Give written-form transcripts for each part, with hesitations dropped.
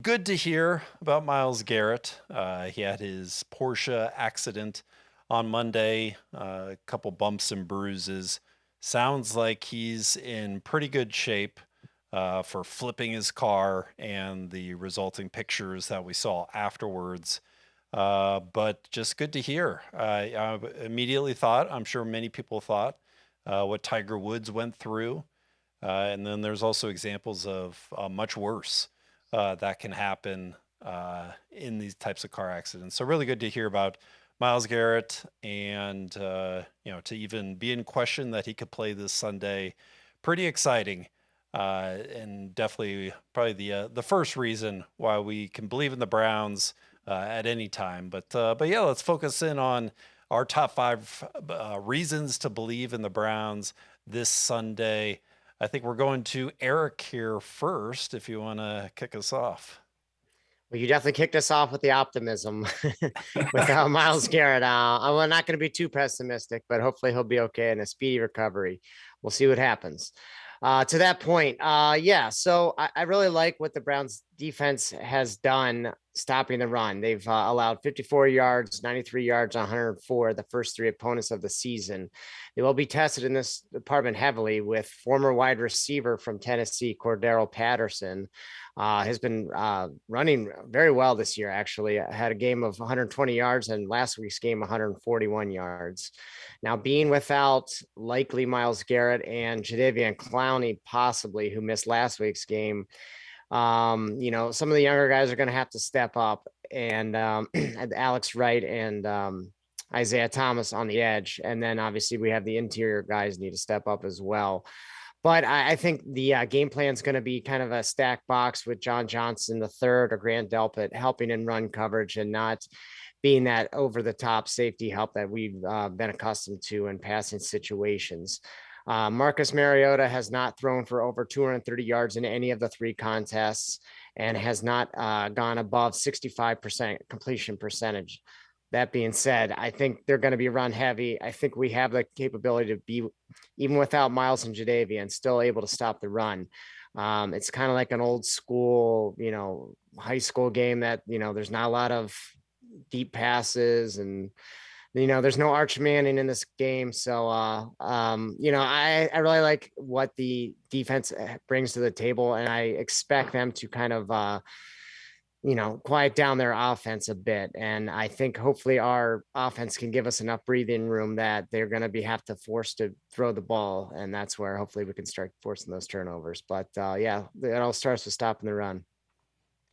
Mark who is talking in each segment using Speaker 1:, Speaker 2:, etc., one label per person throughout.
Speaker 1: Good to hear about Myles Garrett. He had his Porsche accident on Monday, a couple bumps and bruises. Sounds like he's in pretty good shape for flipping his car and the resulting pictures that we saw afterwards. But just good to hear. I immediately thought, I'm sure many people thought, what Tiger Woods went through. And then there's also examples of much worse that can happen in these types of car accidents. So really good to hear about Myles Garrett, and to even be in question that he could play this Sunday, pretty exciting. And definitely probably the first reason why we can believe in the Browns at any time. But yeah, let's focus in on our top five reasons to believe in the Browns this Sunday. I think we're going to Eric here first, if you want to kick us off.
Speaker 2: Well, you definitely kicked us off with the optimism with Myles Garrett. I'm not going to be too pessimistic, but hopefully he'll be okay in a speedy recovery. We'll see what happens. To that point, yeah. So I really like what the Browns defense has done stopping the run. They've allowed 54 yards, 93 yards, 104 the first three opponents of the season. They will be tested in this department heavily with former wide receiver from Tennessee, Cordero Patterson. Has been running very well this year, actually. I had a game of 120 yards and last week's game, 141 yards. Now, being without likely Myles Garrett and Jadeveon Clowney, possibly, who missed last week's game, some of the younger guys are going to have to step up. And Alex Wright and Isaiah Thomas on the edge. And then obviously we have the interior guys need to step up as well. But I think the game plan is going to be kind of a stack box with John Johnson the third or Grant Delpit helping in run coverage and not being that over the top safety help that we've been accustomed to in passing situations. Marcus Mariota has not thrown for over 230 yards in any of the three contests and has not gone above 65% completion percentage. That being said, I think they're going to be run heavy. I think we have the capability to be, even without Myles and Jadeveon, still able to stop the run. It's kind of like an old school, high school game that, there's not a lot of deep passes and, there's no Arch Manning in this game. So, I really like what the defense brings to the table, and I expect them to kind of, quiet down their offense a bit. And I think hopefully our offense can give us enough breathing room that they're going to have to force to throw the ball. And that's where hopefully we can start forcing those turnovers. But yeah, it all starts with stopping the run.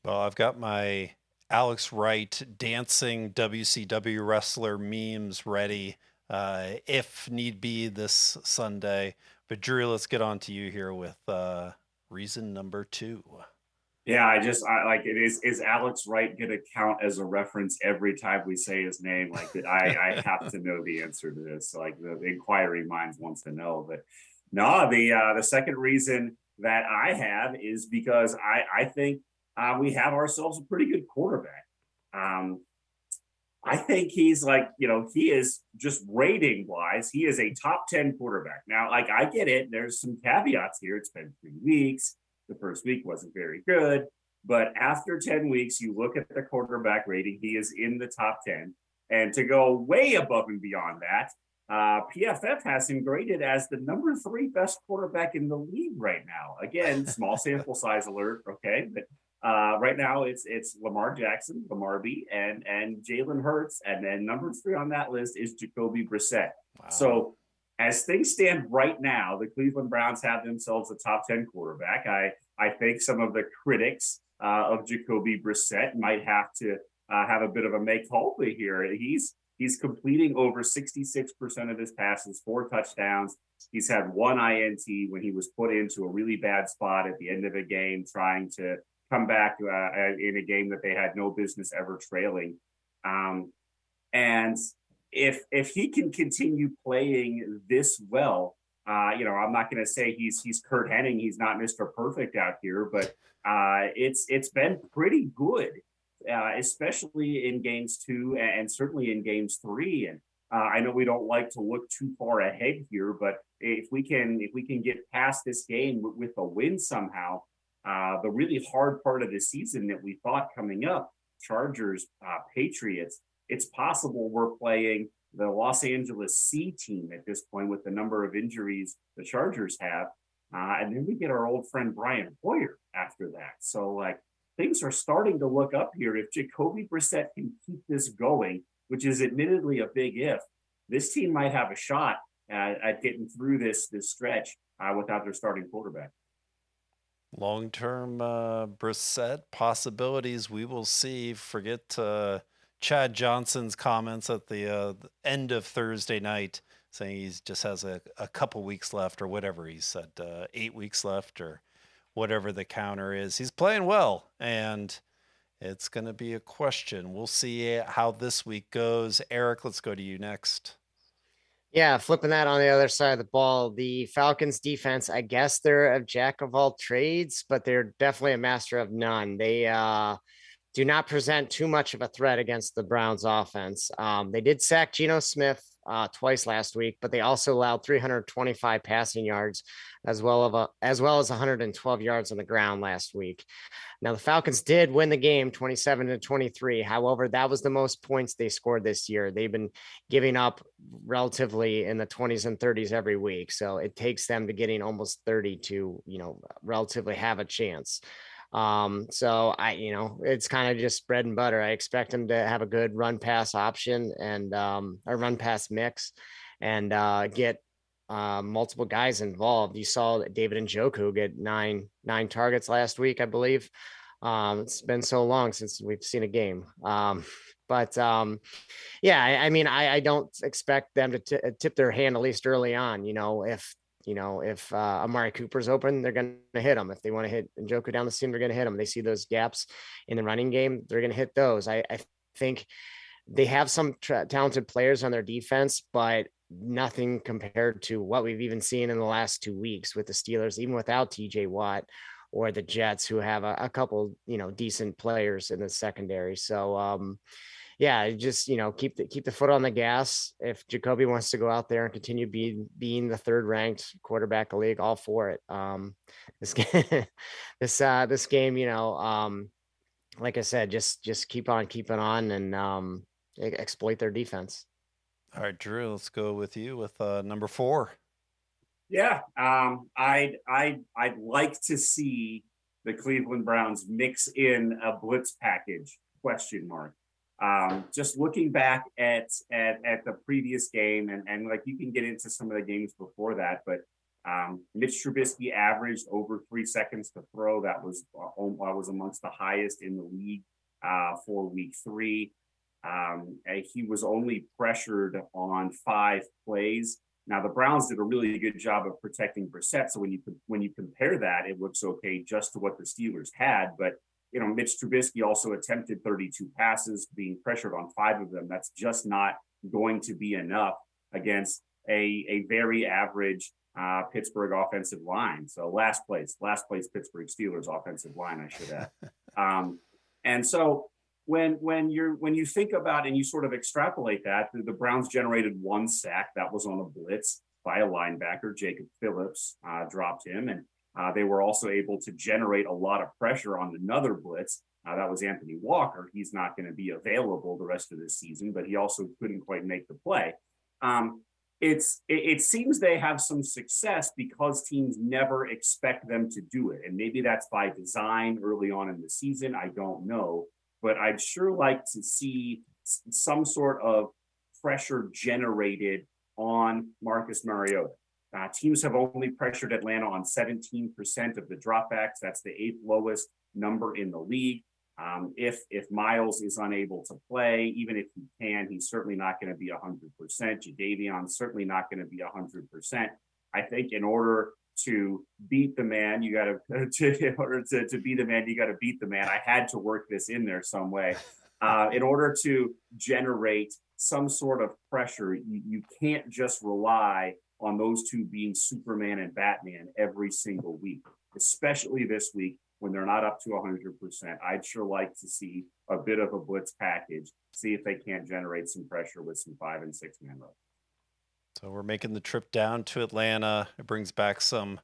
Speaker 1: Well, I've got my Alex Wright dancing WCW wrestler memes ready if need be this Sunday. But Drew, let's get on to you here with reason number two.
Speaker 3: Yeah, I like it. Is Alex Wright going to count as a reference every time we say his name? Like that, I have to know the answer to this. So, like the inquiring minds wants to know. But no, the second reason that I have is because I think we have ourselves a pretty good quarterback. Um, I think he's like, he is just rating wise, he is a top 10 quarterback. Now, like, I get it. There's some caveats here. It's been 3 weeks. The first week wasn't very good. But after 10 weeks, you look at the quarterback rating, he is in the top 10. And to go way above and beyond that, PFF has him graded as the number 3 best quarterback in the league right now. Again, small sample size alert, okay? But right now, it's Lamar Jackson, Lamar B, and Jalen Hurts, and then number 3 on that list is Jacoby Brissett. Wow. So as things stand right now, the Cleveland Browns have themselves a top 10 quarterback. I think some of the critics of Jacoby Brissett might have to have a bit of a make culpa here. He's completing over 66% of his passes, 4 touchdowns. He's had 1 INT when he was put into a really bad spot at the end of a game, trying to come back in a game that they had no business ever trailing. And if he can continue playing this well, I'm not going to say he's Kurt Hennig. He's not Mr. Perfect out here, but it's been pretty good, especially in games 2 and certainly in games 3. And I know we don't like to look too far ahead here, but if we can get past this game with a win somehow, the really hard part of the season that we thought coming up, Chargers, Patriots, it's possible we're playing the Los Angeles C team at this point with the number of injuries the Chargers have. And then we get our old friend Brian Hoyer after that. So, like, things are starting to look up here. If Jacoby Brissett can keep this going, which is admittedly a big if, this team might have a shot at getting through this stretch without their starting quarterback.
Speaker 1: Long-term Brissett possibilities, we will see. Forget Chad Johnson's comments at the end of Thursday night saying he just has a couple weeks left, or whatever he said, 8 weeks left, or whatever the counter is. He's playing well, and it's going to be a question. We'll see how this week goes. Eric, let's go to you next.
Speaker 2: Yeah, flipping that on the other side of the ball, the Falcons defense, I guess they're a jack of all trades, but they're definitely a master of none. They do not present too much of a threat against the Browns offense. They did sack Geno Smith twice last week, but they also allowed 325 passing yards as well as 112 yards on the ground last week. Now, the Falcons did win the game 27-23. However, that was the most points they scored this year. They've been giving up relatively in the 20s and 30s every week. So it takes them to getting almost 30 to, relatively have a chance. So it's kind of just bread and butter. I expect them to have a good run pass option and a run pass mix and get multiple guys involved. You saw David Njoku get nine targets last week, I believe. It's been so long since we've seen a game. Yeah, I don't expect them to tip their hand, at least early on. If Amari Cooper's open, they're going to hit him. If they want to hit Njoku down the seam, they're going to hit him. They see those gaps in the running game, they're going to hit those. I think they have some talented players on their defense, but nothing compared to what we've even seen in the last 2 weeks with the Steelers, even without TJ Watt, or the Jets, who have a couple, decent players in the secondary. So, yeah, just, keep the foot on the gas. If Jacoby wants to go out there and continue being the third ranked quarterback of the league, all for it. This game, this game, like I said, just keep on keeping on and exploit their defense.
Speaker 1: All right, Drew, let's go with you with number 4.
Speaker 3: Yeah, I'd like to see the Cleveland Browns mix in a blitz package, ? Just looking back at the previous game, and like you can get into some of the games before that, but Mitch Trubisky averaged over 3 seconds to throw. That was amongst the highest in the league for week 3. He was only pressured on 5 plays. Now, the Browns did a really good job of protecting Brissett. So when you compare that, it looks okay just to what the Steelers had. But, Mitch Trubisky also attempted 32 passes, being pressured on 5 of them. That's just not going to be enough against a very average Pittsburgh offensive line. So last place Pittsburgh Steelers offensive line, I should add. And so when you think about and you sort of extrapolate that, the Browns generated 1 sack that was on a blitz by a linebacker. Jacob Phillips dropped him, and they were also able to generate a lot of pressure on another blitz. That was Anthony Walker. He's not going to be available the rest of this season, but he also couldn't quite make the play. It seems they have some success because teams never expect them to do it, and maybe that's by design early on in the season. I don't know. But I'd sure like to see some sort of pressure generated on Marcus Mariota. Teams have only pressured Atlanta on 17% of the dropbacks. That's the 8th lowest number in the league. If Myles is unable to play, even if he can, he's certainly not going to be 100%. Jadeveon's certainly not going to be 100%. I think in order to beat the man, you got to be the man, you got to beat the man. I had to work this in there some way. In order to generate some sort of pressure, you can't just rely on those two being Superman and Batman every single week, especially this week when they're not up to 100%. I'd sure like to see a bit of a blitz package, see if they can't generate some pressure with some 5- and 6-man rush.
Speaker 1: So we're making the trip down to Atlanta. It brings back some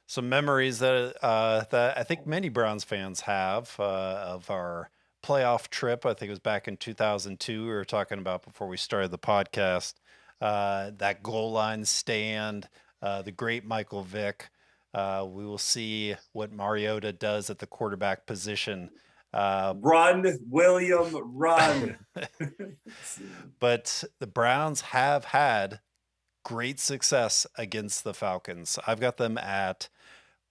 Speaker 1: some memories that that I think many Browns fans have of our playoff trip. I think it was back in 2002. We were talking about before we started the podcast. That goal line stand, the great Michael Vick. We will see what Mariota does at the quarterback position.
Speaker 3: Run, William, run.
Speaker 1: But the Browns have had great success against the Falcons. I've got them at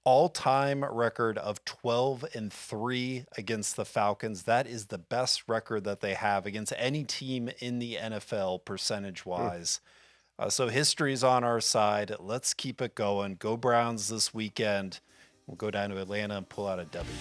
Speaker 1: all-time record of 12-3 against the Falcons. That is the best record that they have against any team in the NFL percentage-wise. So history's on our side. Let's keep it going. Go Browns this weekend. We'll go down to Atlanta and pull out a W.